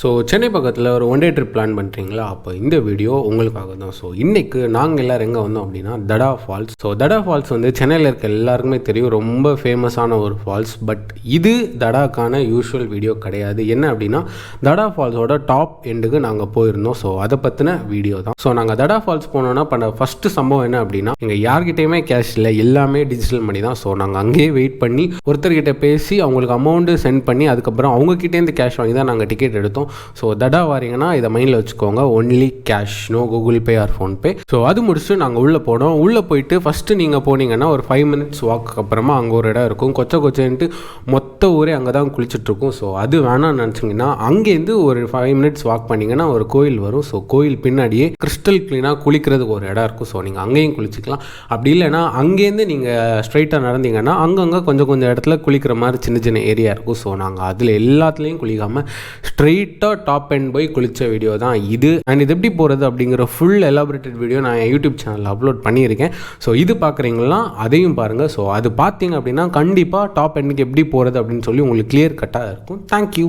So Chennai பக்கத்தில் ஒரு one day trip plan பண்ணுறீங்களா? அப்போ இந்த வீடியோ உங்களுக்காக தான். ஸோ இன்றைக்கு நாங்கள் எல்லோரும் எங்கே வந்தோம் அப்படின்னா தடா ஃபால்ஸ். ஸோ தடா ஃபால்ஸ் வந்து சென்னையில் இருக்க எல்லாருக்குமே தெரியும், ரொம்ப ஃபேமஸான ஒரு ஃபால்ஸ். பட் இது தடாக்கான யூஷுவல் வீடியோ கிடையாது. என்ன அப்படின்னா தடா ஃபால்ஸோட டாப் எண்டுக்கு நாங்கள் போயிருந்தோம். ஸோ அதை பற்றின வீடியோ தான். ஸோ நாங்கள் தடா ஃபால்ஸ் போனோன்னா பண்ண ஃபஸ்ட்டு சம்பவம் என்ன அப்படின்னா, எங்கள் யார்கிட்டையுமே கேஷ் இல்லை, எல்லாமே டிஜிட்டல் மணி தான். ஸோ நாங்கள் அங்கேயே வெயிட் பண்ணி ஒருத்தர்கிட்ட பேசி அவங்களுக்கு அமௌண்ட்டு சென்ட் பண்ணி அதுக்கப்புறம் அவங்கக்கிட்டேருந்து கேஷ் வாங்கி தான் நாங்கள் டிக்கெட் எடுத்தோம். ஸோ தடா வாரீங்கன்னா இதை மைண்டில் வச்சுக்கோங்க, only cash, no Google Pay or PhonePe. So அது முடிச்சுட்டு நாங்கள் உள்ளே போனோம். உள்ளே போயிட்டு ஃபஸ்ட்டு நீங்கள் போனீங்கன்னா ஒரு 5 minutes வாக்கு அப்புறமா அங்கே ஒரு இடம் இருக்கும், கொச்சன்ட்டு மொத்த ஊரே அங்கே தான் குளிச்சுட்ருக்கும். ஸோ அது வேணாம்னு நினச்சிங்கன்னா அங்கேருந்து ஒரு 5 minutes வாக் பண்ணிங்கன்னா ஒரு கோயில் வரும். ஸோ கோயில் பின்னாடியே கிறிஸ்டல் க்ளீனாக குளிக்கிறதுக்கு ஒரு இடம் இருக்கும். ஸோ நீங்கள் அங்கேயும் குளிச்சிக்கலாம். அப்படி இல்லைனா அங்கேருந்து நீங்கள் ஸ்ட்ரைட்டாக நடந்தீங்கன்னா அங்கங்கே கொஞ்சம் இடத்துல குளிக்கிற மாதிரி சின்ன ஏரியா இருக்கும். ஸோ நாங்கள் அதில் எல்லாத்துலேயும் குளிக்காமல் ஸ்ட்ரெயிட்டாக டாப் எண்ட் போய் குளித்த வீடியோ தான் இது. அண்ட் இது எப்படி போகிறது அப்படிங்கிற ஃபுல் எலாபரேட்டட் வீடியோ நான் என் யூடியூப் சேனலில் அப்லோட் பண்ணியிருக்கேன். ஸோ இது பார்க்குறீங்களா, அதையும் பாருங்கள். ஸோ அது பார்த்தீங்க அப்படின்னா கண்டிப்பாக டாப் எண்டுக்கு எப்படி போகிறது அப்படின்னு சொல்லி உங்களுக்கு கிளியர் கட்டாக இருக்கும். தேங்க்யூ.